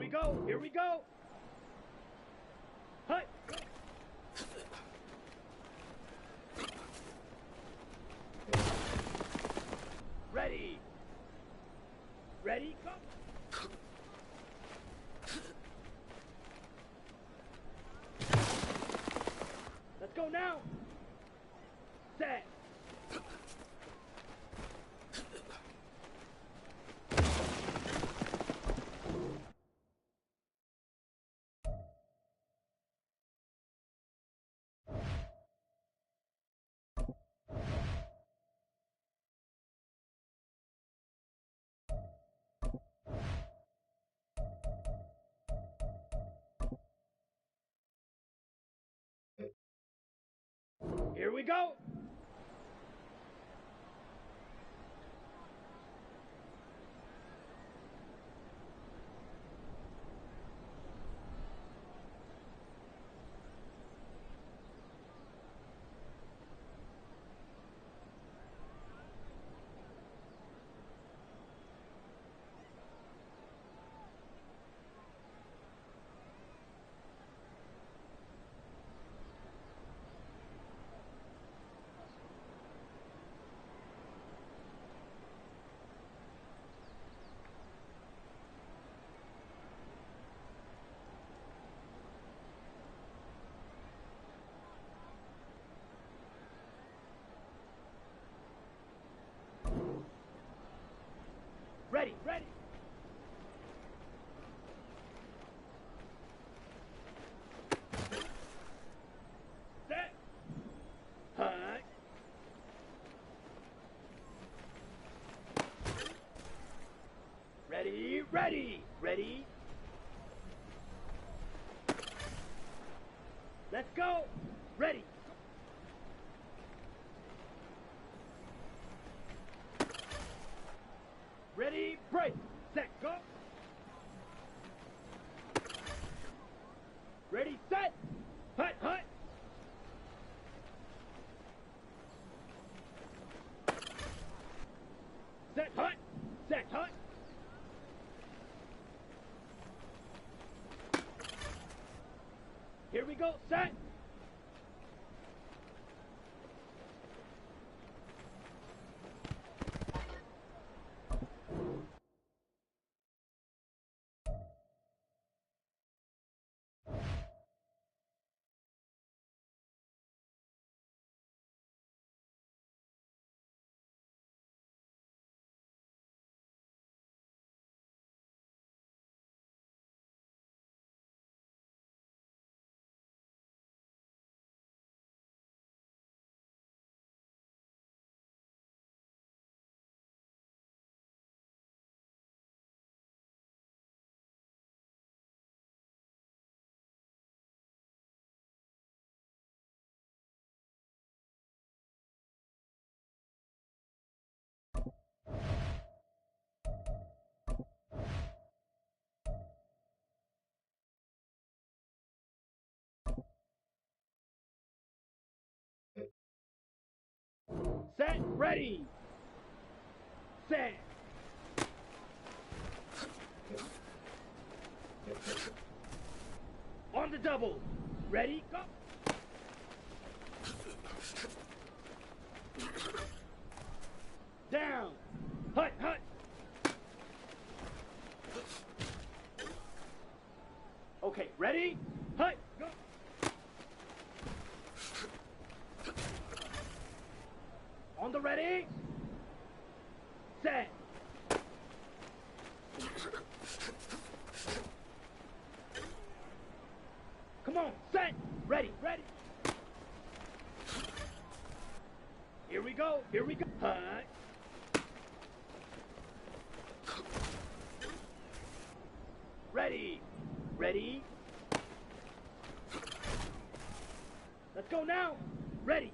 we go. Here we go. Hut. Ready. Ready, go. Let's go now. Set. Here we go. Ready, ready. Set. Hut. Ready, ready, ready. Let's go. Ready. Ready, break, set, go. Ready, set, hut, hut. Set, hut, set, hut. Here we go, set. Set, ready. Set. On the double. Ready, go. Down. Hut, hut. Okay, ready? Hut, go. On the ready. Set. Come on, set. Ready, ready. Here we go, here we go. Hut. Ready, ready. Let's go now. Ready.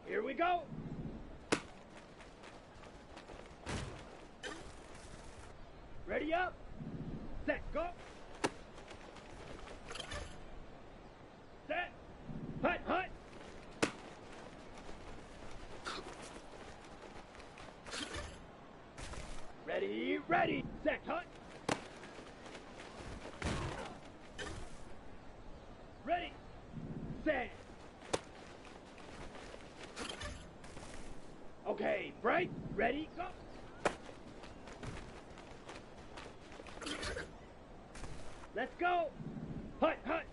Here we go. Ready up. Set, go. Set. Hut, hut. Set. Okay, break, ready, go. Let's go. Hut, hut.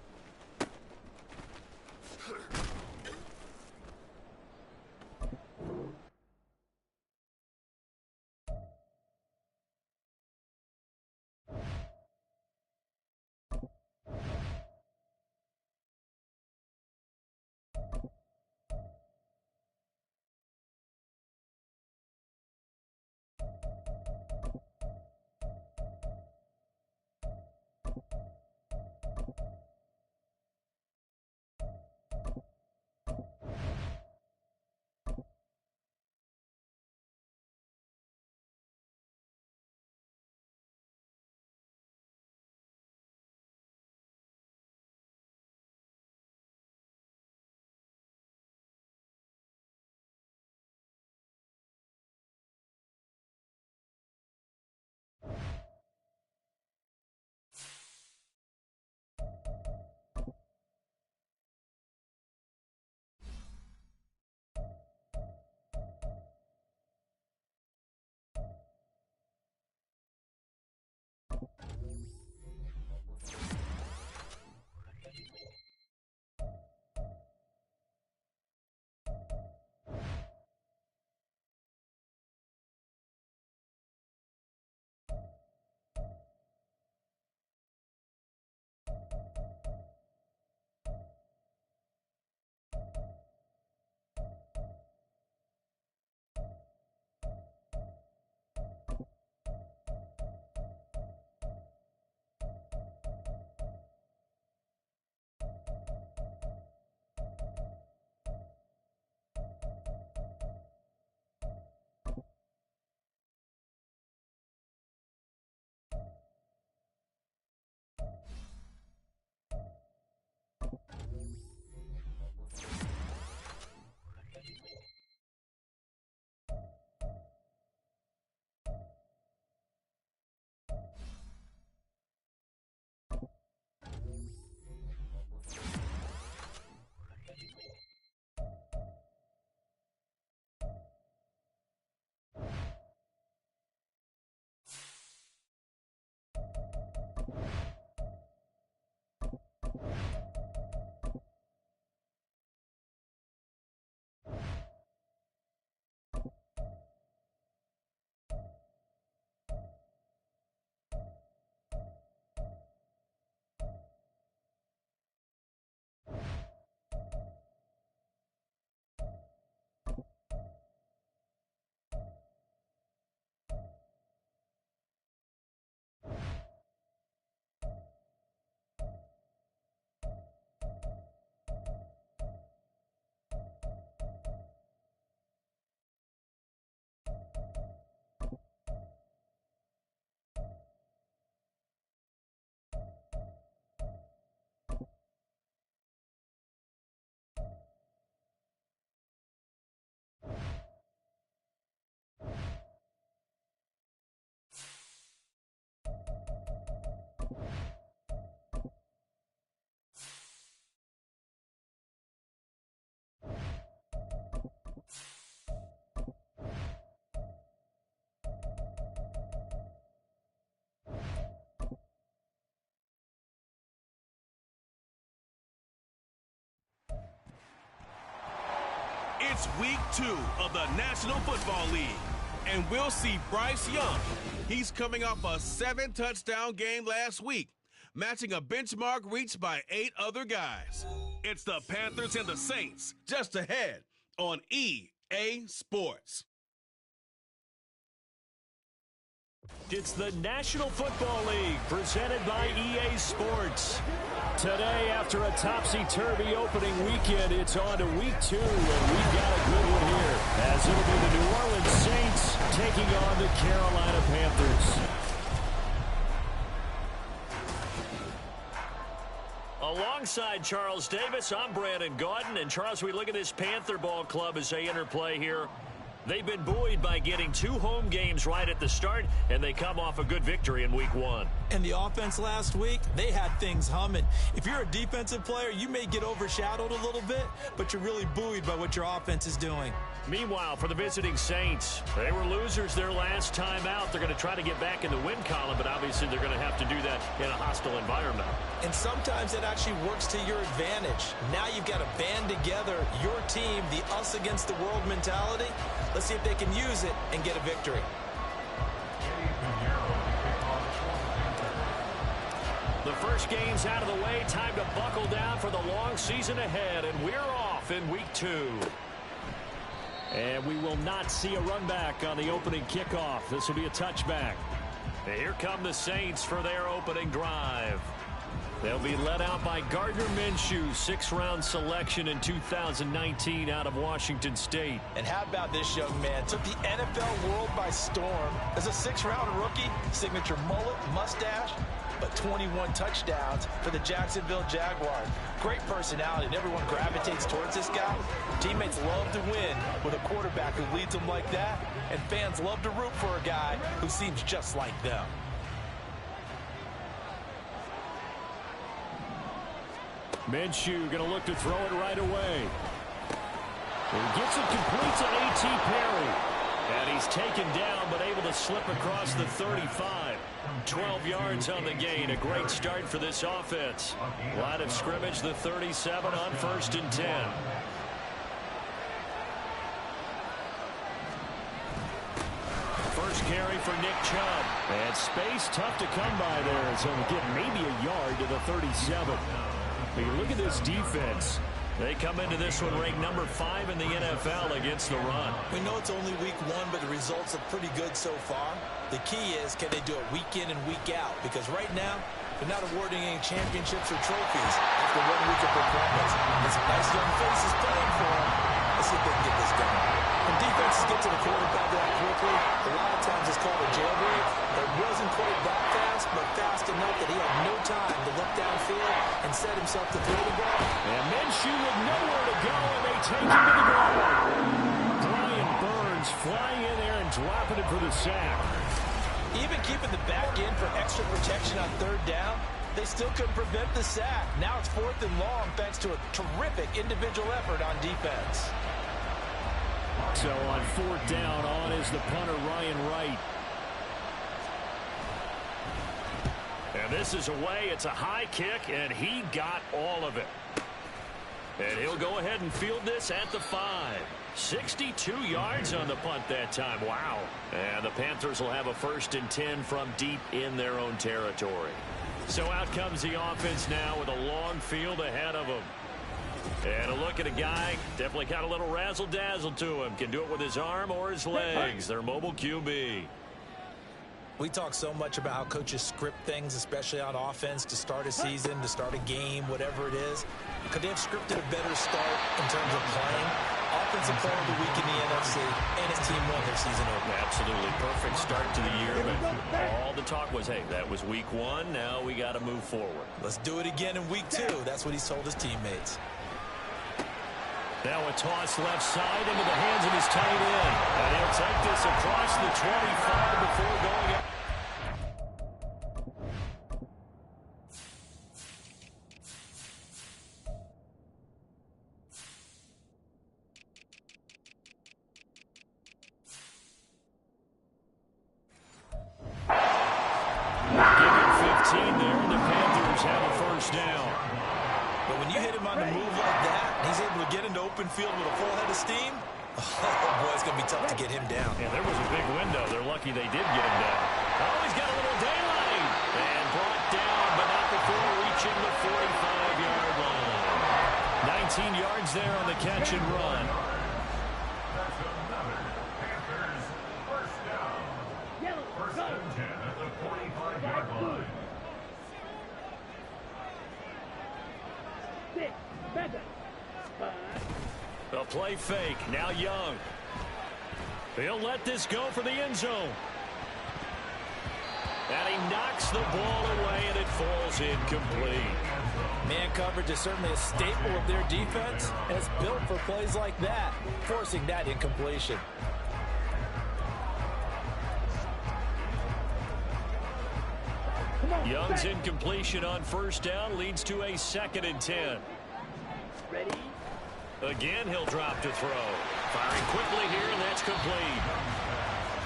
It's week 2 of the National Football League, and we'll see Bryce Young. He's coming off a 7-touchdown game last week, matching a benchmark reached by 8 other guys. It's the Panthers and the Saints, just ahead on EA Sports. It's the National Football League presented by EA Sports. Today, after a topsy-turvy opening weekend, it's on to week 2, and we've got a good one here, as it'll be the New Orleans Saints taking on the Carolina Panthers. Alongside Charles Davis, I'm Brandon Gaudin. And Charles, we look at this Panther ball club as they interplay here. They've been buoyed by getting 2 home games right at the start, and they come off a good victory in Week 1. And the offense last week, they had things humming. If you're a defensive player, you may get overshadowed a little bit, but you're really buoyed by what your offense is doing. Meanwhile, for the visiting Saints, they were losers their last time out. They're going to try to get back in the win column, but obviously they're going to have to do that in a hostile environment. And sometimes it actually works to your advantage. Now you've got to band together your team, the us against the world mentality. Let's see if they can use it and get a victory. The first game's out of the way. Time to buckle down for the long season ahead, and we're off in Week 2. And we will not see a run back on the opening kickoff. This will be a touchback. And here come the Saints for their opening drive. They'll be led out by Gardner Minshew, 6th-round selection in 2019 out of Washington State. And how about this young man? Took the NFL world by storm. As a 6th-round rookie, signature mullet, mustache, but 21 touchdowns for the Jacksonville Jaguars. Great personality, and everyone gravitates towards this guy. Teammates love to win with a quarterback who leads them like that, and fans love to root for a guy who seems just like them. Minshew going to look to throw it right away. He gets it complete to A.T. Perry. And he's taken down, but able to slip across the 35. 12 yards on the gain. A great start for this offense. Line of scrimmage, the 37 on 1st and 10. First carry for Nick Chubb. And space tough to come by there. So he'll get maybe a yard to the 37. But you look at this defense. They come into this one ranked number 5 in the NFL against the run. We know it's only week 1, but the results are pretty good so far. The key is, can they do it week in and week out? Because right now, they're not awarding any championships or trophies after 1 week of performance. And some nice young faces playing for them. Let's see if they can get this going. When defenses get to the quarterback that quickly, a lot of times it's called a jailbreak. It wasn't quite that fast, but fast enough that he had no time to look downfield and set himself to throw the ball. And Minshew with nowhere to go, and they take him to the ground. Brian Burns flying in there and dropping it for the sack. Even keeping the back end for extra protection on 3rd down, they still couldn't prevent the sack. Now it's 4th and long thanks to a terrific individual effort on defense. So on 4th down, on is the punter, Ryan Wright. And this is away. It's a high kick, and he got all of it. And he'll go ahead and field this at the 5. 62 yards on the punt that time. Wow. And the Panthers will have a 1st and 10 from deep in their own territory. So out comes the offense now with a long field ahead of them. And a look at a guy, definitely got a little razzle-dazzle to him. Can do it with his arm or his legs. Their mobile QB. We talk so much about how coaches script things, especially on offense, to start a season, to start a game, whatever it is. Could they have scripted a better start in terms of playing? Offensive player of the week in the NFC, and his team won their season opener. Absolutely perfect start to the year, but all the talk was, hey, that was week 1. Now we got to move forward. Let's do it again in week 2. That's what he's told his teammates. Now a toss left side into the hands of his tight end. And he'll take this across the 25 before going up. Give him 15 there, and the Panthers have a 1st down. But when you hit him on the move like that, he's able to get into open field with a full head of steam. Oh, boy, it's going to be tough to get him down. Yeah, there was a big window. They're lucky they did get him down. Oh, he's got a little daylight. And brought down, but not before reaching the 45-yard line. 19 yards there on the catch and run. A play fake. Now Young. He'll let this go for the end zone. And he knocks the ball away, and it falls incomplete. Man coverage is certainly a staple of their defense, and it's built for plays like that, forcing that incompletion. Young's incompletion on first down leads to a 2nd and 10. Ready? Again, he'll drop to throw. Firing quickly here, and that's complete.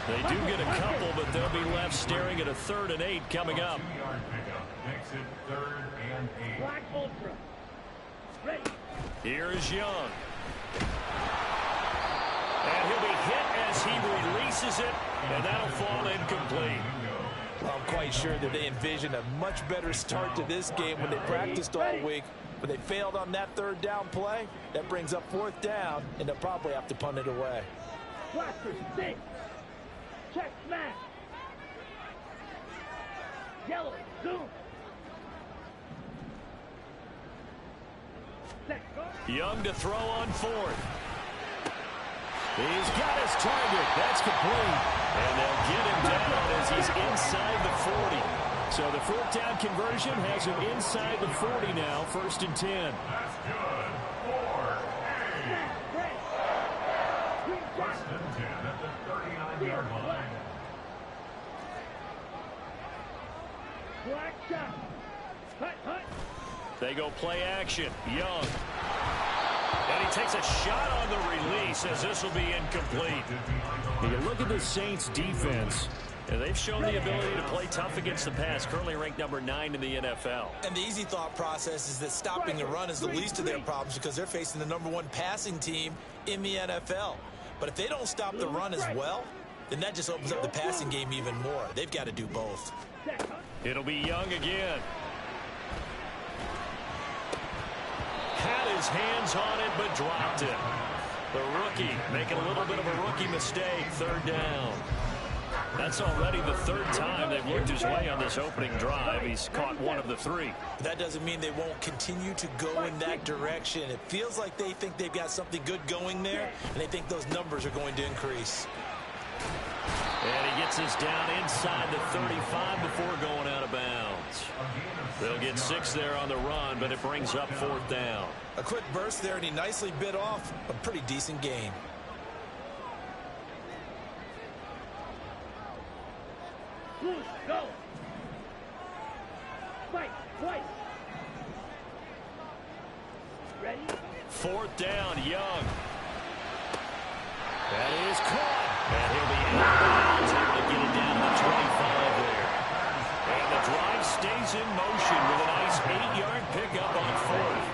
They do get a couple, but they'll be left staring at a 3rd and 8 coming up. Black Ultra. Ready? Here is Young. And he'll be hit as he releases it, and that'll fall incomplete. I'm quite sure that they envisioned a much better start to this game when they practiced all week. But they failed on that 3rd down play. That brings up 4th down, and they'll probably have to punt it away. Blaster 6. Check smash. Yellow zoom. Set go. Young to throw on 4th. He's got his target. That's complete. And they'll get him down as he's inside the 40. So the 4th down conversion has him inside the 40 now, 1st and 10. That's good. 1st and 10 at the 39-yard line. Black shot. Hut, hut. They go play action. Young. And he takes a shot on the release as this will be incomplete. You look at the Saints defense, and they've shown the ability to play tough against the pass, currently ranked number 9 in the NFL. And the easy thought process is that stopping the run is the least of their problems because they're facing the #1 passing team in the NFL. But if they don't stop the run as well, then that just opens up the passing game even more. They've got to do both. It'll be Young again. Had his hands on it, but dropped it. The rookie making a little bit of a rookie mistake, 3rd down. That's already the 3rd time they've worked his way on this opening drive. He's caught 1 of the 3. That doesn't mean they won't continue to go in that direction. It feels like they think they've got something good going there, and they think those numbers are going to increase. And he gets us down inside the 35 before going out of bounds. They'll get 6 there on the run, but it brings up 4th down. A quick burst there, and he nicely bit off a pretty decent gain. Blue, go. Fight, white. Ready? 4th down, Young. That is caught. And he'll be out of bounds, able to get it down to the 25 there. And the drive stays in motion with a nice 8-yard pickup on 4th.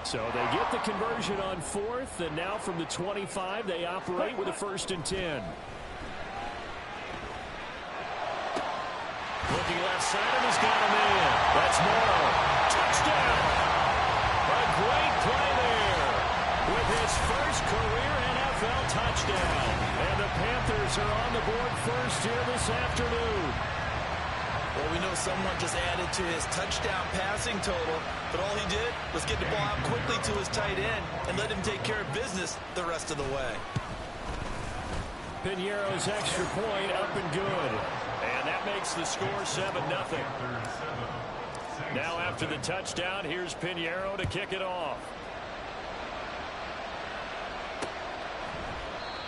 So they get the conversion on 4th, and now from the 25, they operate with a 1st and 10. Looking left side, and he's got him in. That's Morrow. Touchdown. A great play there with his first career NFL touchdown. And the Panthers are on the board first here this afternoon. Well, we know someone just added to his touchdown passing total, but all he did was get the ball out quickly to his tight end and let him take care of business the rest of the way. Piñeiro's extra point up and good. And that makes the score 7-0. Now after the touchdown, here's Piñeiro to kick it off.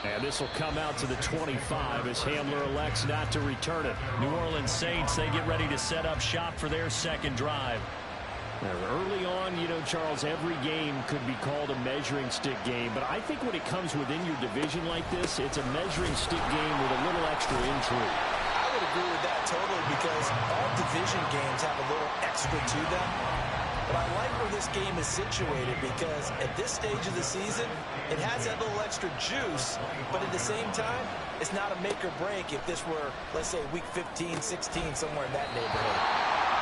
And this will come out to the 25 as Hamler elects not to return it. New Orleans Saints, they get ready to set up shop for their 2nd drive. Now, early on, you know, Charles, every game could be called a measuring stick game. But I think when it comes within your division like this, it's a measuring stick game with a little extra intrigue. I would agree with that totally because all division games have a little extra to them. But I like where this game is situated because at this stage of the season, it has that little extra juice, but at the same time, it's not a make or break if this were, let's say, week 15, 16, somewhere in that neighborhood.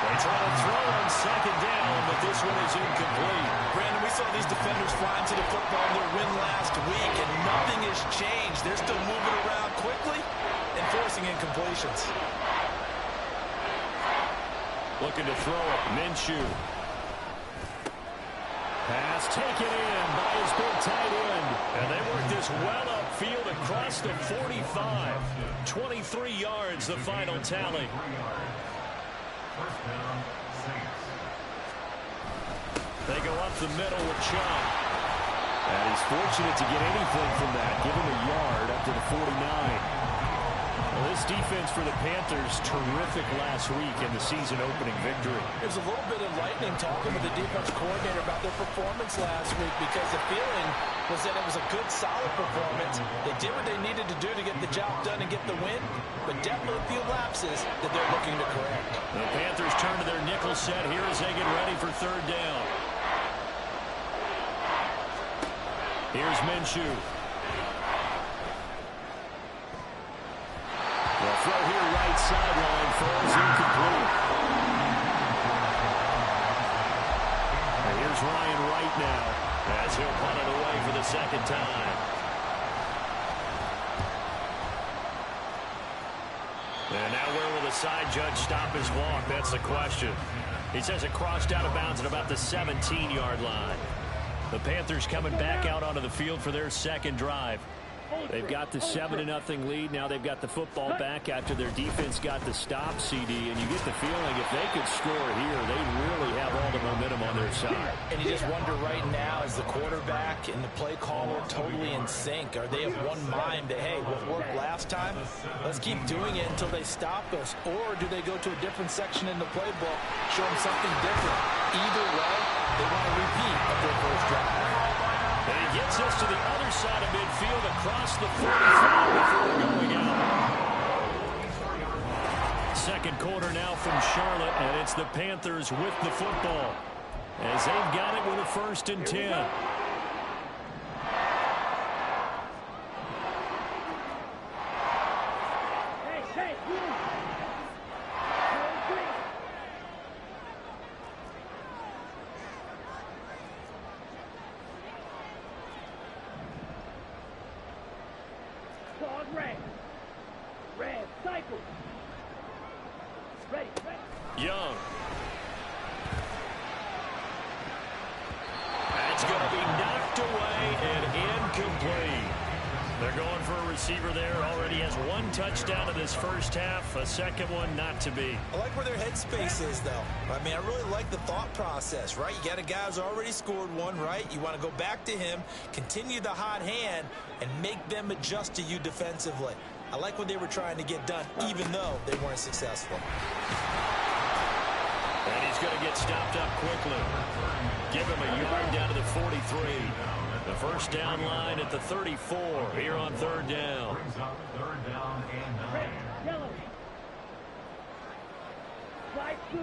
They try to throw on 2nd down, but this one is incomplete. Brandon, we saw these defenders flying to the football in their win last week, and nothing has changed. They're still moving around quickly and forcing incompletions. Looking to throw it, Minshew. Pass taken in by his big tight end. And they work this well upfield across the 45. 23 yards, the final tally. They go up the middle with Chubb. And he's fortunate to get anything from that. Give him a yard up to the 49. Well, this defense for the Panthers, terrific last week in the season-opening victory. There's a little bit of lightning talking with the defense coordinator about their performance last week because the feeling was that it was a good, solid performance. They did what they needed to do to get the job done and get the win, but definitely a few lapses that they're looking to correct. The Panthers turn to their nickel set here as they get ready for third down. Here's Minshew. The throw here right sideline falls incomplete. And here's Ryan Wright now as he'll punt it away for the second time. And now where will the side judge stop his walk? That's the question. He says it crossed out of bounds at about the 17-yard line. The Panthers coming back out onto the field for their second drive. They've got the 7-0 lead. Now they've got the football back after their defense got the stop, CD. And you get the feeling if they could score here, they'd really have all the momentum on their side. And you just wonder right now, is the quarterback and the play caller totally in sync? Are they of one mind that, hey, what worked last time, let's keep doing it until they stop us? Or do they go to a different section in the playbook, show them something different? Either way, they want to repeat of their first drive. And he gets us to the other side of midfield across the 45 before going out. Second quarter now from Charlotte, and it's the Panthers with the football as they've got it with a 1st and 10. Red, cycle. Ready. Young. That's going to be knocked away and incomplete. They're going for a receiver there. Already has 1 touchdown in this first half. A second one not to be. I like where their headspace is, though. I mean, I really like the thought process, right? You got a guy who's already scored 1, right? You want to go back to him, continue the hot hand, and make them adjust to you defensively. I like what they were trying to get done, even though they weren't successful. And he's going to get stopped up quickly. Give him a yard down to the 43. The first down line at the 34 here on third down. Red, yellow. Slide 2.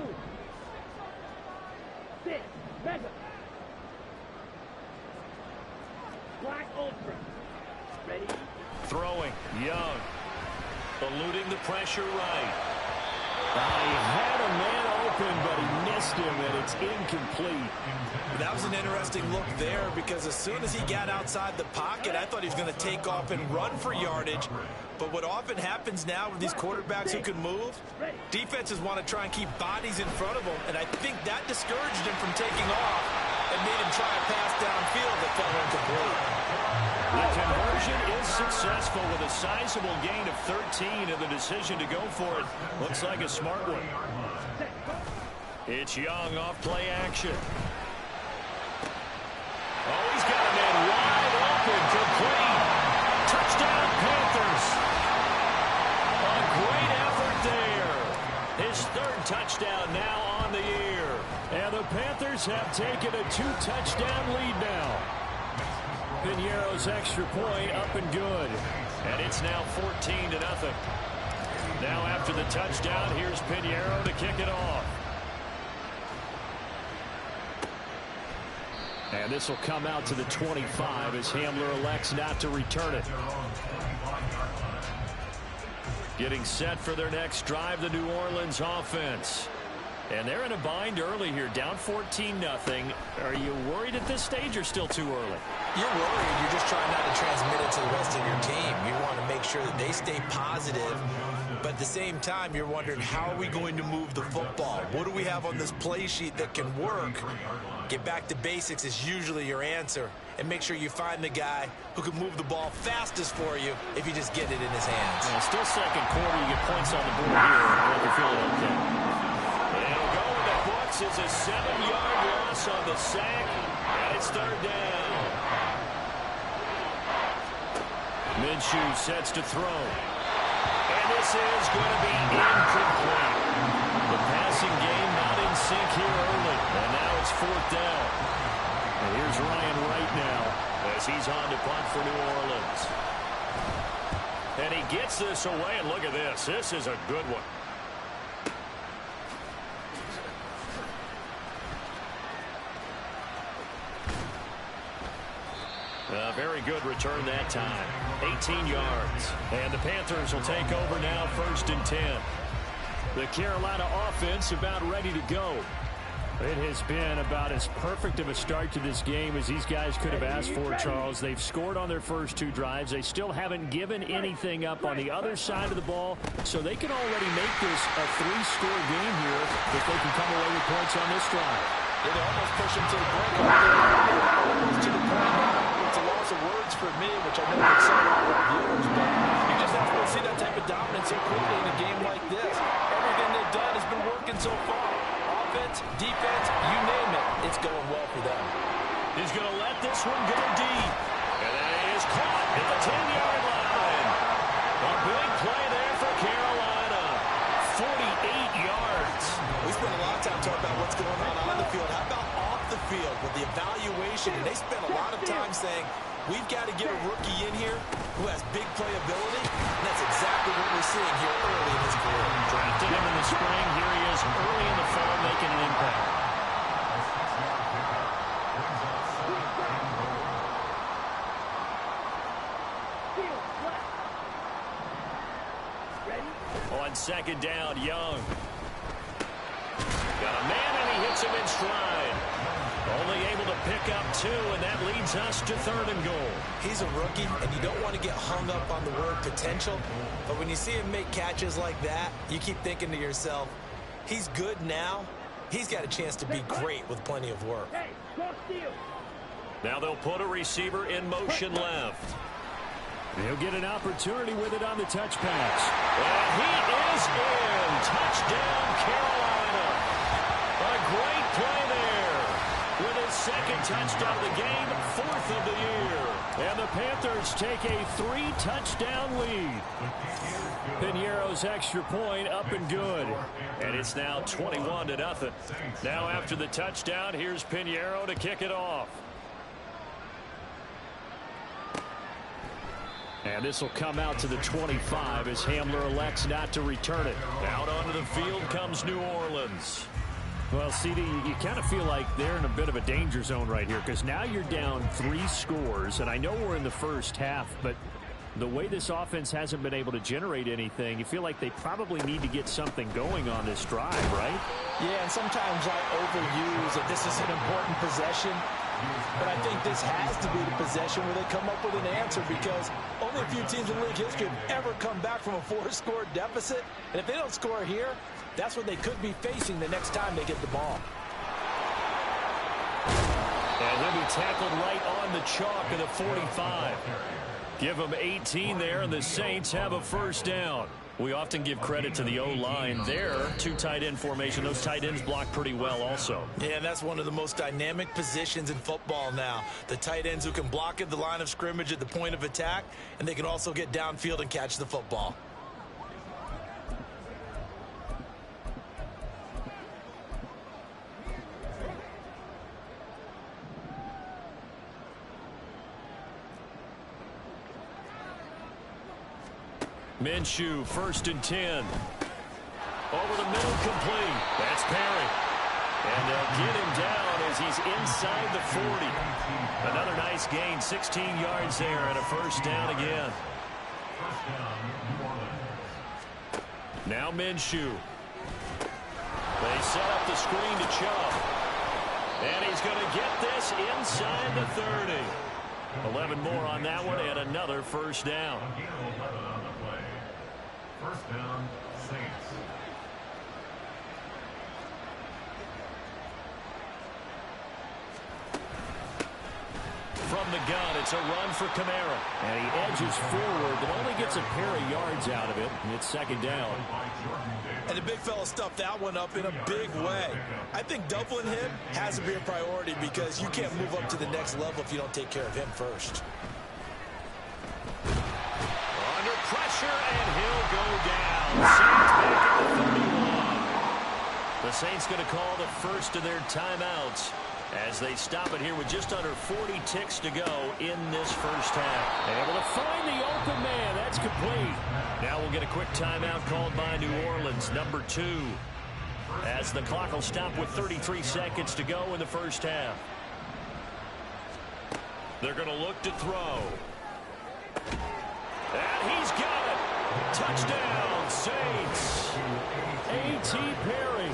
6, mega. Black ultra. Ready. Throwing, Young. Eluding the pressure right. He had a man open, but he missed him, and it's incomplete. That was an interesting look there because as soon as he got outside the pocket, I thought he was going to take off and run for yardage. But what often happens now with these quarterbacks who can move, defenses want to try and keep bodies in front of them, and I think that discouraged him from taking off and made him try a pass downfield that fell incomplete. The conversion is successful with a sizable gain of 13, and the decision to go for it looks like a smart one. It's Young off play action. Oh, he's got a man wide open, complete. Touchdown, Panthers. A great effort there. His 3rd touchdown now on the year. And the Panthers have taken a 2-touchdown lead now. Piñeiro's extra point up and good. And it's now 14-0. Now after the touchdown, here's Piñeiro to kick it off. And this will come out to the 25 as Hamler elects not to return it. Getting set for their next drive, the New Orleans offense. And they're in a bind early here, down 14-0. Are you worried at this stage or still too early? You're worried. You're just trying not to transmit it to the rest of your team. You want to make sure that they stay positive. But at the same time, you're wondering, how are we going to move the football? What do we have on this play sheet that can work? Get back to basics is usually your answer. And make sure you find the guy who can move the ball fastest for you if you just get it in his hands. Yeah, still second quarter. You get points on the board here. You're feeling okay. It'll go in the books. It's a 7-yard loss on the sack. And it's third down. Minshew sets to throw. And this is going to be incomplete. The passing game not in sync here early. And now it's 4th down. And here's Ryan right now as he's on to punt for New Orleans. And he gets this away, and look at this. This is a good one. A very good return that time. 18 yards. And the Panthers will take over now, 1st and 10. The Carolina offense about ready to go. It has been about as perfect of a start to this game as these guys could have asked for, Charles. They've scored on their first 2 drives. They still haven't given anything up on the other side of the ball, so they can already make this a 3-score game here if they can come away with points on this drive. They almost push them to the brink. Almost to the point now. It's a loss of words for me, which I know would sell out our viewers, but you just have to see that type of dominance so quickly in a game like this. Everything they've done has been working so far. Offense, defense, you name it, it's going well for them. He's going to let this one go deep. And that is caught at the 10-yard line. A big play there for Carolina. 48 yards. We spent a lot of time talking about what's going on the field. How about off the field with the evaluation? And they spent a lot of time saying, we've got to get a rookie in here who has big playability. And that's exactly what we're seeing here early in his career. Drafted him in the spring. Here he is early in the fall making an impact. On 2nd down, Young. Got a man, and he hits him in stride. Only able to pick up 2, and that leads us to 3rd and goal. He's a rookie, and you don't want to get hung up on the word potential. But when you see him make catches like that, you keep thinking to yourself, he's good now. He's got a chance to be great with plenty of work. Now they'll put a receiver in motion left. He'll get an opportunity with it on the touch pass. And he is in. Touchdown, Carolina. A great play there. With his 2nd touchdown of the game, 4th of the year. And the Panthers take a 3-touchdown lead. Piñeiro's extra point up and good. And it's now 21-0. Now after the touchdown, here's Piñeiro to kick it off. And this will come out to the 25 as Hamler elects not to return it. Out onto the field comes New Orleans. Well, CD, you kind of feel like they're in a bit of a danger zone right here because now you're down 3 scores, and I know we're in the first half, but the way this offense hasn't been able to generate anything, you feel like they probably need to get something going on this drive, right? Yeah, and sometimes I overuse that this is an important possession. But I think this has to be the possession where they come up with an answer because only a few teams in league history have ever come back from a 4-score deficit. And if they don't score here, that's what they could be facing the next time they get the ball. And he'll be tackled right on the chalk of the 45. Give them 18 there, and the Saints have a 1st down. We often give credit to the O-line there. 2 tight end formation. Those tight ends block pretty well also. Yeah, and that's one of the most dynamic positions in football now. The tight ends who can block at the line of scrimmage at the point of attack, and they can also get downfield and catch the football. Minshew, 1st and 10. Over the middle, complete. That's Perry. And they'll get him down as he's inside the 40. Another nice gain, 16 yards there, and a 1st down again. Now Minshew. They set up the screen to Chubb. And he's going to get this inside the 30. 11 more on that one, and another 1st down. 1st down, Saints. From the gun, it's a run for Kamara. And he edges forward, but only gets a pair of yards out of it. And it's 2nd down. And the big fella stuffed that one up in a big way. I think doubling him has to be a priority because you can't move up to the next level if you don't take care of him first. Under pressure, and he'll go down. Saints back at the 31. The Saints going to call the first of their timeouts as they stop it here with just under 40 ticks to go in this first half. Able to find the open man. That's complete. Now we'll get a quick timeout called by New Orleans, number 2, as the clock will stop with 33 seconds to go in the first half. They're going to look to throw. And he's got it. Touchdown, Saints. A.T. Perry,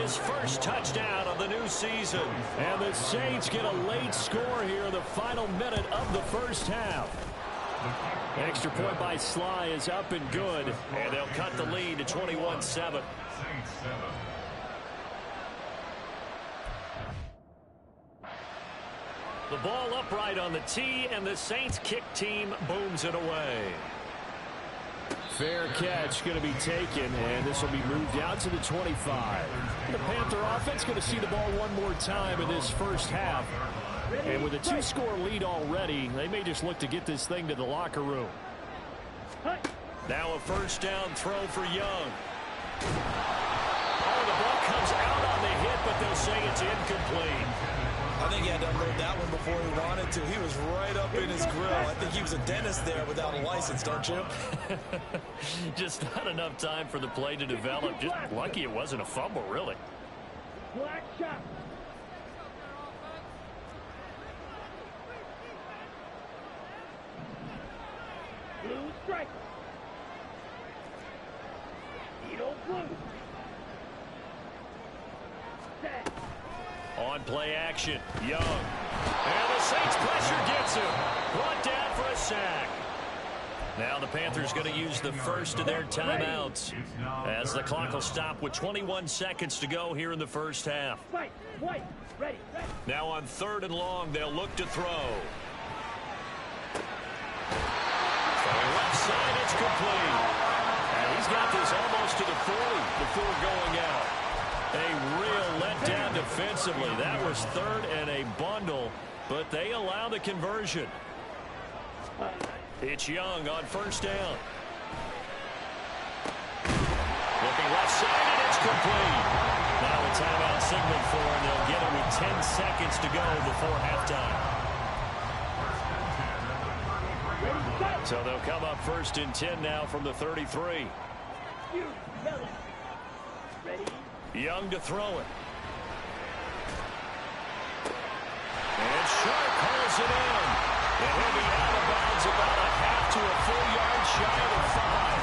his first touchdown of the new season. And the Saints get a late score here in the final minute of the first half. Extra point by Sly is up and good. And they'll cut the lead to 21-7. The ball upright on the tee, and the Saints kick team booms it away. Fair catch going to be taken, and this will be moved out to the 25. The Panther offense going to see the ball one more time in this first half. And with a 2-score lead already, they may just look to get this thing to the locker room. Now a first down throw for Young. Oh, the ball comes out on the hit, but they'll say it's incomplete. I think he had to unload that one before he wanted to. He was right up in his grill. I think he was a dentist there without a license, don't you? Just not enough time for the play to develop. Just lucky it wasn't a fumble, really. Black shot. Blue strike. Edo blue. Set. On play action, Young. And the Saints pressure gets him. Brought down for a sack. Now the Panthers going to use the first of their timeouts as the clock will stop with 21 seconds to go here in the first half. White, ready. Now on 3rd and long, they'll look to throw. Throwing left side, it's complete. And he's got this almost to the 40 before going out. A real letdown defensively. That was 3rd and a bundle, but they allow the conversion. It's Young on first down. Looking left side, and it's complete. Now a timeout signal for him. They'll get it with 10 seconds to go before halftime. So they'll come up 1st and 10 now from the 33. Ready. Young to throw it. And Sharp pulls it in. And he'll be out of bounds about a half to a full yard shy of 5.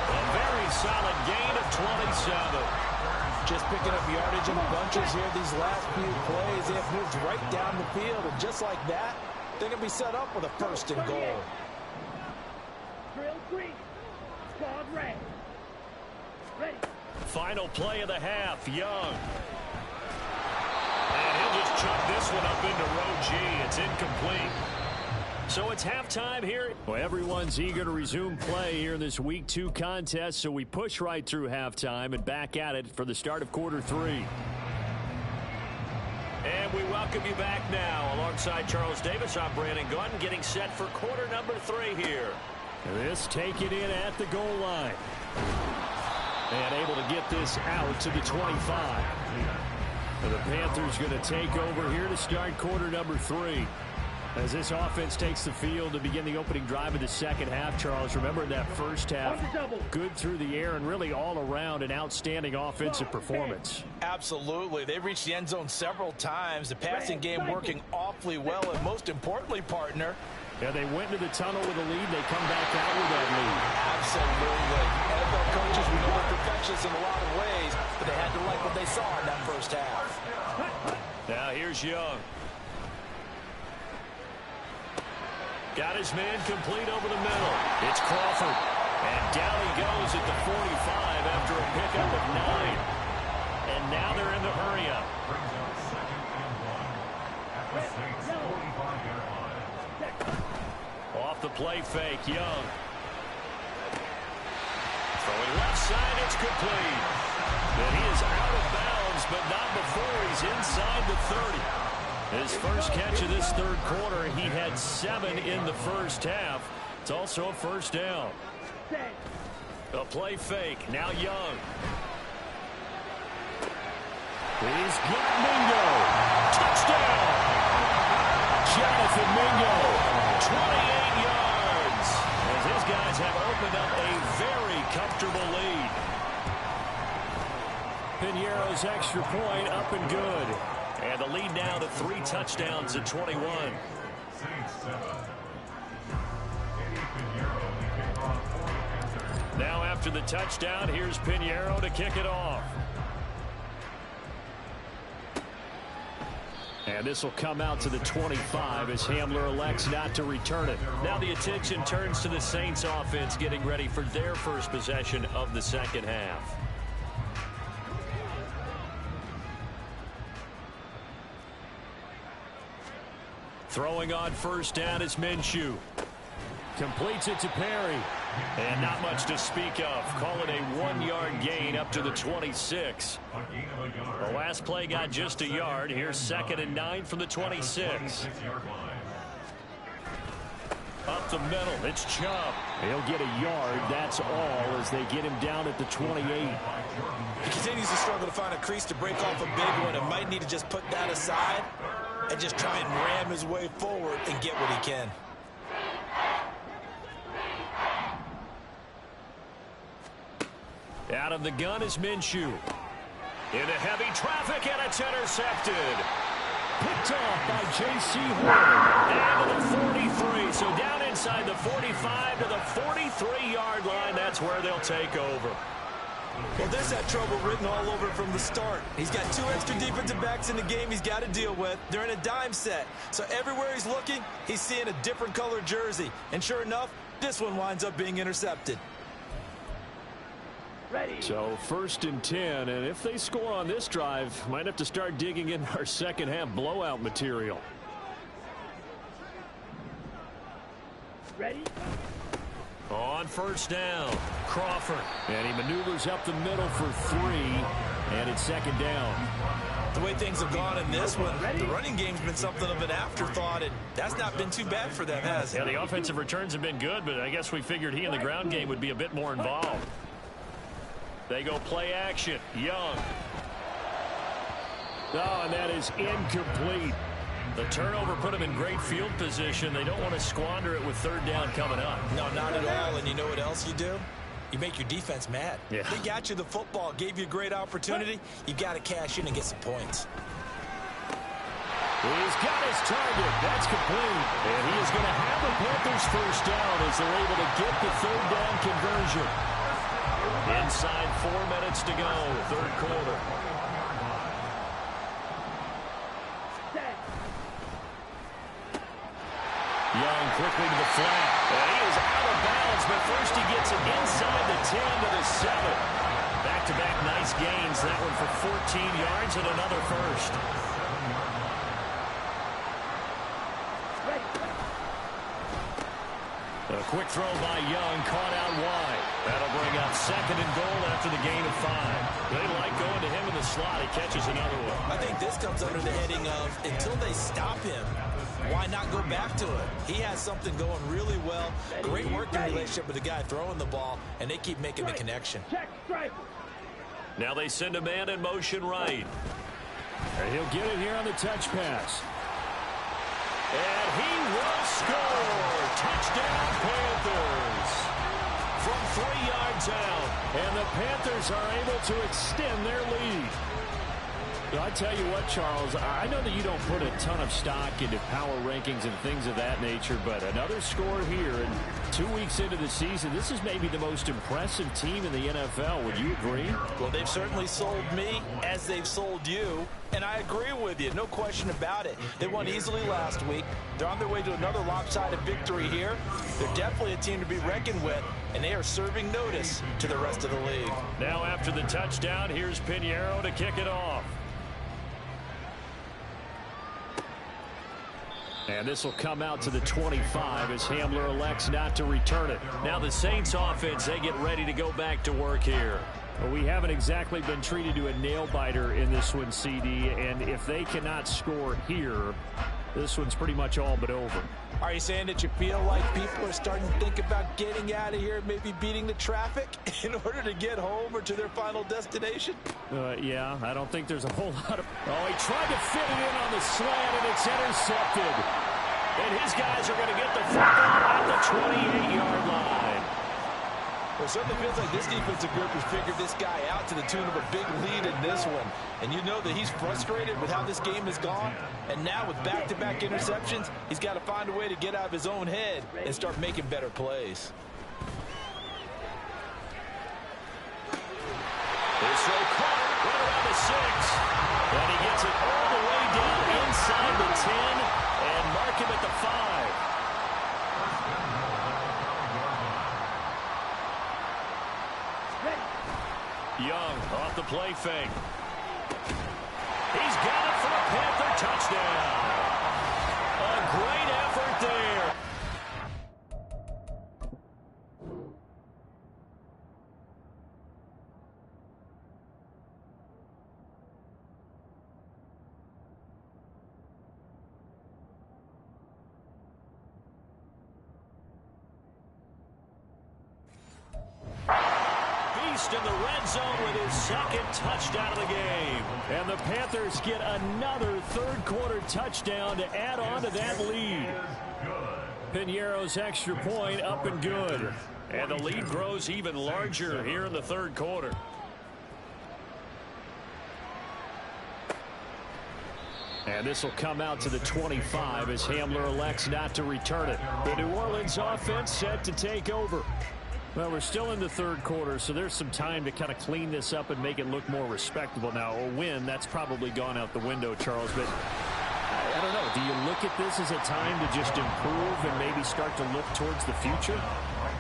A very solid gain of 27. Just picking up yardage in bunches here these last few plays. They have moved right down the field, and just like that, they're going to be set up with a 1st and goal. Drill green. Squad red. Ready. Final play of the half, Young. And he'll just chuck this one up into row G. It's incomplete. So it's halftime here. Well, everyone's eager to resume play here in this Week 2 contest, so we push right through halftime and back at it for the start of quarter 3. And we welcome you back now. Alongside Charles Davis, I'm Brandon Gordon, getting set for quarter number 3 here. This taken in at the goal line. And able to get this out to the 25. And the Panthers going to take over here to start quarter number 3. As this offense takes the field to begin the opening drive of the second half, Charles, remember that first half, good through the air and really all around an outstanding offensive performance. Absolutely. They've reached the end zone several times. The passing game working awfully well, and most importantly, partner, yeah, they went into the tunnel with a lead. They come back out with that lead. Absolutely. NFL coaches, we know they're perfectionists in a lot of ways, but they had to like what they saw in that first half. Now here's Young. Got his man complete over the middle. It's Crawford. And down he goes at the 45 after a pickup of 9. And now they're in the hurry-up. Off the play fake, Young. Throwing left side, it's complete. And he is out of bounds, but not before he's inside the 30. His first catch of this third quarter, he had 7 in the first half. It's also a first down. Set. A play fake. Now Young. He's got Mingo. Touchdown. Jonathan Mingo. 28 yards. As his guys have opened up a very comfortable lead. Piñeiro's extra point up and good. And the lead now to 3 touchdowns at 21. Saints 7. Eddie Piñeiro, the kickoff for the Panthers. Now after the touchdown, here's Piñeiro to kick it off. And this will come out to the 25 as Hamler elects not to return it. Now the attention turns to the Saints offense getting ready for their first possession of the second half. Throwing on first down is Minshew. Completes it to Perry. And not much to speak of. Call it a 1-yard gain up to the 26. A gain of a yard. The last play got just a yard. Here's 2nd and 9 from the 26. 26-yard line. Up the middle, it's Chubb. He'll get a yard, that's all, as they get him down at the 28. He continues to struggle to find a crease to break off a big one and might need to just put that aside and just try and ram his way forward and get what he can. Out of the gun is Minshew. Into heavy traffic, and it's intercepted. Picked off by J.C. Horn. And to the 43, so down inside the 45 to the 43-yard line. That's where they'll take over. Well, this had trouble written all over from the start. He's got 2 extra defensive backs in the game he's got to deal with. They're in a dime set. So everywhere he's looking, he's seeing a different color jersey. And sure enough, this one winds up being intercepted. Ready. So 1st and 10, and if they score on this drive, might have to start digging in our second half blowout material. Ready. On first down, Crawford. And he maneuvers up the middle for 3, and it's 2nd down. The way things have gone in this one, the running game's been something of an afterthought, and that's not been too bad for them, has it? Yeah, the offensive returns have been good, but I guess we figured he in the ground game would be a bit more involved. They go play action. Young. Oh, and that is incomplete. The turnover put them in great field position. They don't want to squander it with 3rd down coming up. No, not at all. And you know what else you do? You make your defense mad. Yeah. They got you the football, gave you a great opportunity. You got to cash in and get some points. He's got his target. That's complete. And he is going to have the Panthers first down as they're able to get the 3rd down conversion. Inside 4 minutes to go, 3rd quarter. Set. Young quickly to the flat. And he is out of bounds, but first he gets it inside the 10 to the 7. Back-to-back nice gains. That one for 14 yards and another first. Ready. A quick throw by Young, caught out wide. That'll bring up 2nd and goal after the gain of 5. They like going to him in the slot. He catches another one. I think this comes under the heading of until they stop him, why not go back to it? He has something going really well. Great working relationship with the guy throwing the ball, and they keep making the connection. Check strike. Now they send a man in motion right. And he'll get it here on the touch pass. And he will score. Touchdown, Panthers. From 3 yards out. And the Panthers are able to extend their lead. I tell you what, Charles, I know that you don't put a ton of stock into power rankings and things of that nature, but another score here, and 2 weeks into the season, this is maybe the most impressive team in the NFL. Would you agree? Well, they've certainly sold me as they've sold you, and I agree with you, no question about it. They won easily last week. They're on their way to another lopsided victory here. They're definitely a team to be reckoned with, and they are serving notice to the rest of the league. Now after the touchdown, here's Piñeiro to kick it off. And this will come out to the 25 as Hamler elects not to return it. Now the Saints offense, they get ready to go back to work here. Well, we haven't exactly been treated to a nail-biter in this one, CD, and if they cannot score here, This one's pretty much all but over. Are you saying that you feel like people are starting to think about getting out of here, maybe beating the traffic in order to get home or to their final destination? Yeah, I don't think there's a whole lot of... Oh, he tried to fit it in on the slant, and it's intercepted. And his guys are going to get the football at the 28-yard line. Well, it certainly feels like this defensive group has figured this guy out to the tune of a big lead in this one. And you know that he's frustrated with how this game has gone. And now with back-to-back interceptions, he's got to find a way to get out of his own head and start making better plays. This throw caught right around the 6. And he gets it all the way down inside the 10 and mark him at the 5. Young off the play fake. He's got it for a Panther touchdown. A great effort there. In the red zone with his second touchdown of the game. And the Panthers get another third-quarter touchdown to add on to that lead. Piñeiro's extra point up and good. And the lead grows even larger here in the third quarter. And this will come out to the 25 as Hamler elects not to return it. The New Orleans offense set to take over. Well, we're still in the third quarter, so there's some time to kind of clean this up and make it look more respectable. Now, a win, that's probably gone out the window, Charles, but I don't know. Do you look at this as a time to just improve and maybe start to look towards the future?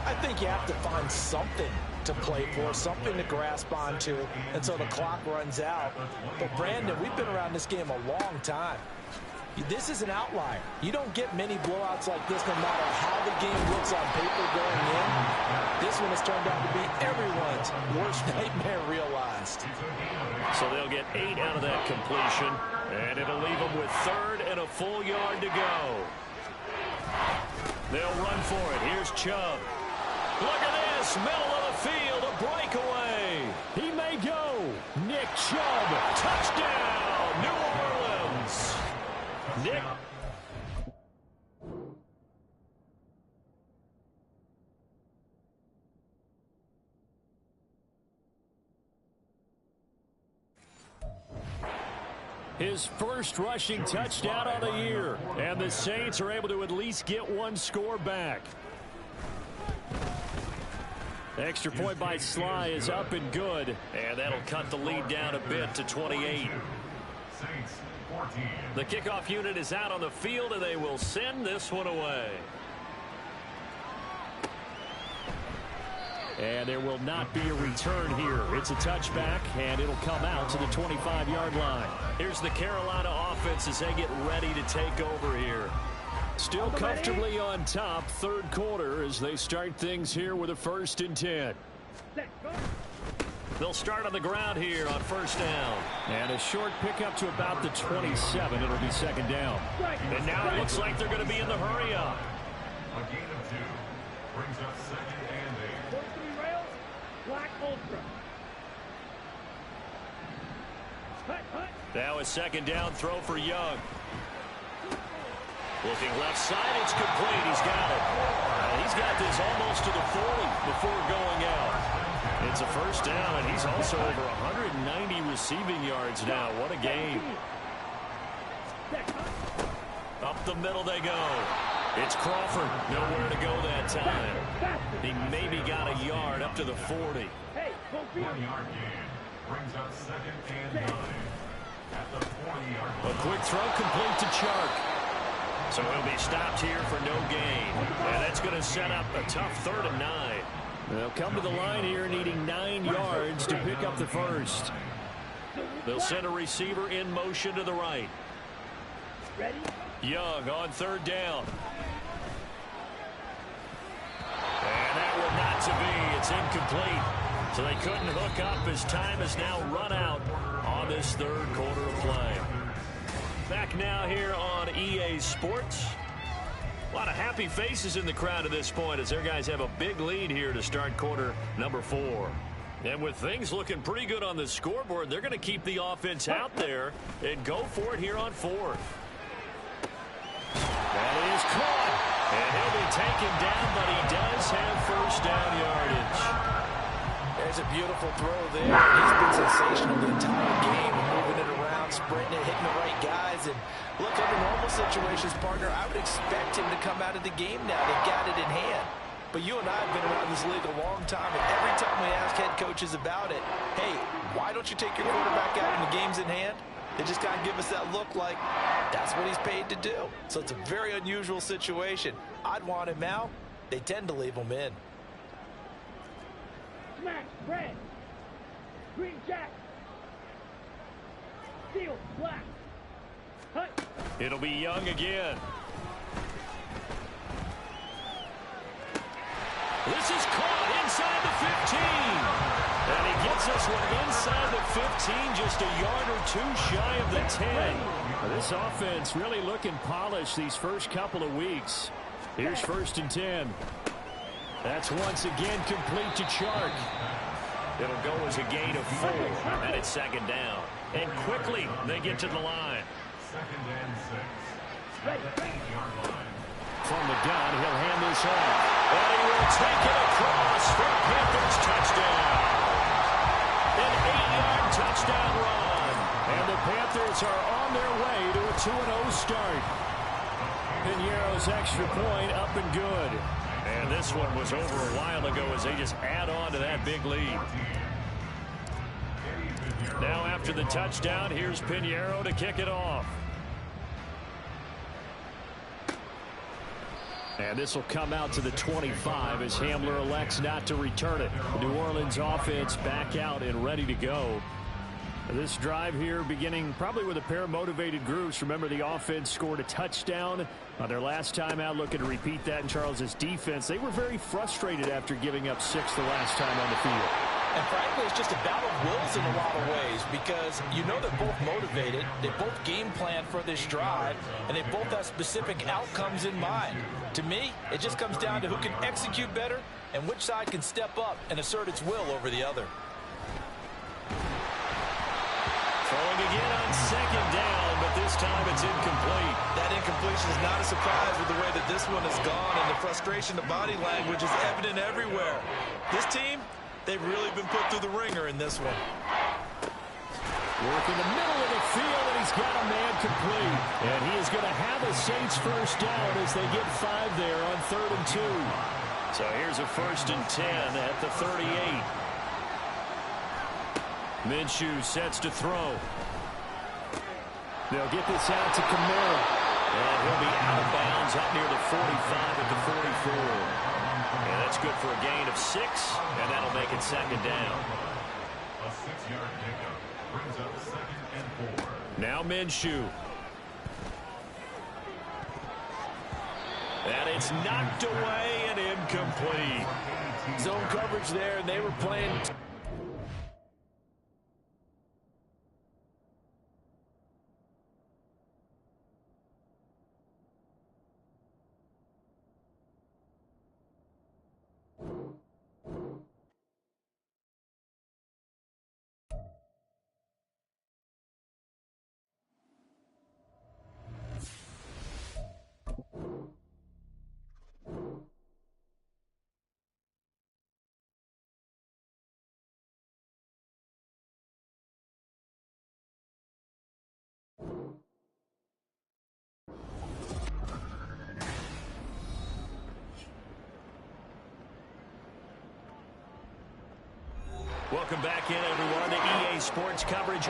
I think you have to find something to play for, something to grasp onto until the clock runs out. But, Brandon, we've been around this game a long time. This is an outlier. You don't get many blowouts like this no matter how the game looks on paper going in. This one has turned out to be everyone's worst nightmare realized. So they'll get 8 out of that completion, and it'll leave them with third and a full yard to go. They'll run for it. Here's Chubb. Look at this, middle of the field, a breakaway. He may go. Nick Chubb, touchdown, New Orleans. Nick. His first rushing touchdown of the year. And the Saints are able to at least get one score back. Extra point by Sly is up and good. And that'll cut the lead down a bit to 28. Saints 14. The kickoff unit is out on the field, and they will send this one away. And there will not be a return here. It's a touchback, and it'll come out to the 25-yard line. Here's the Carolina offense as they get ready to take over here. Still comfortably on top, third quarter, as they start things here with a 1st and 10. They'll start on the ground here on first down. And a short pickup to about the 27. It'll be second down. And now it looks like they're going to be in the hurry up. A gain of 2 brings up 2nd and 8. 4-3 rails, black ultra. Hut. Now a second down throw for Young. Looking left side, it's complete. He's got it. He's got this almost to the 40 before going out. It's a first down, and he's also over 190 receiving yards now. What a game. Up the middle they go. It's Crawford. Nowhere to go that time. He maybe got a yard up to the 40. Hey, 1-yard gain brings up 2nd and 9. At the 40-yard A line. quick throw complete to Chark. So he'll be stopped here for no gain. And that's going to set up a tough 3rd and 9. They'll come to the line here needing 9 yards to pick up the first. They'll send a receiver in motion to the right. ready? Young on 3rd down. And that one not to be. It's incomplete. So they couldn't hook up as time has now run out on this 3rd quarter of play. Back now here on EA Sports. A lot of happy faces in the crowd at this point as their guys have a big lead here to start quarter number 4. And with things looking pretty good on the scoreboard, they're going to keep the offense out there and go for it here on 4th. That is caught. And he'll be taken down, but he does have first down yardage. There's a beautiful throw there. He's been sensational the entire game, moving it around, spreading it, hitting the right guys. And look, under normal situations, partner, I would expect him to come out of the game now. They've got it in hand. But you and I have been around this league a long time, and every time we ask head coaches about it, hey, why don't you take your quarterback out when the game's in hand? They just kind of give us that look like that's what he's paid to do. So it's a very unusual situation. I'd want him out. They tend to leave him in. Smash, red. Green jack. Steel, black. Hut. It'll be Young again. This is caught inside the 15. And he gets this one inside the 15, just a yard or two shy of the 10. This offense really looking polished these first couple of weeks. Here's 1st and 10. That's once again complete to Chark. It'll go as a gain of 4, and it's 2nd down. And quickly they get to the line. 2nd and 6. At the 8-yard line. From the gun, he'll hand this off. And he will take it across for Panthers touchdown. An 8-yard touchdown run. And the Panthers are on their way to a 2-0 start. Piñeiro's extra point up and good. And this one was over a while ago as they just add on to that big lead. Now after the touchdown, here's Piñeiro to kick it off. And this will come out to the 25 as Hamler elects not to return it. The New Orleans offense back out and ready to go. This drive here beginning probably with a pair of motivated groups. Remember, the offense scored a touchdown on their last time out, looking to repeat that in Charles's defense. They were very frustrated after giving up 6 the last time on the field. And frankly, it's just a battle of wills in a lot of ways because you know they're both motivated, they both game plan for this drive, and they both have specific outcomes in mind. To me, it just comes down to who can execute better and which side can step up and assert its will over the other. Throwing again on 2nd down, but this time it's incomplete. That incompletion is not a surprise with the way that this one has gone, and the frustration, the body language is evident everywhere. This team, they've really been put through the ringer in this one. Work in the middle of the field, and he's got a man complete. And he is going to have a Saints first down as they get 5 there on 3rd and 2. So here's a 1st and 10 at the 38. Minshew sets to throw. They'll get this out to Kamara. And he'll be out of bounds up near the 45 at the 44. And that's good for a gain of 6, and that'll make it 2nd down. A 6-yard pickup brings up 2nd and 4. Now Minshew. And it's knocked away and incomplete. Zone coverage there, and they were playing. Welcome back in, everyone, to EA Sports coverage.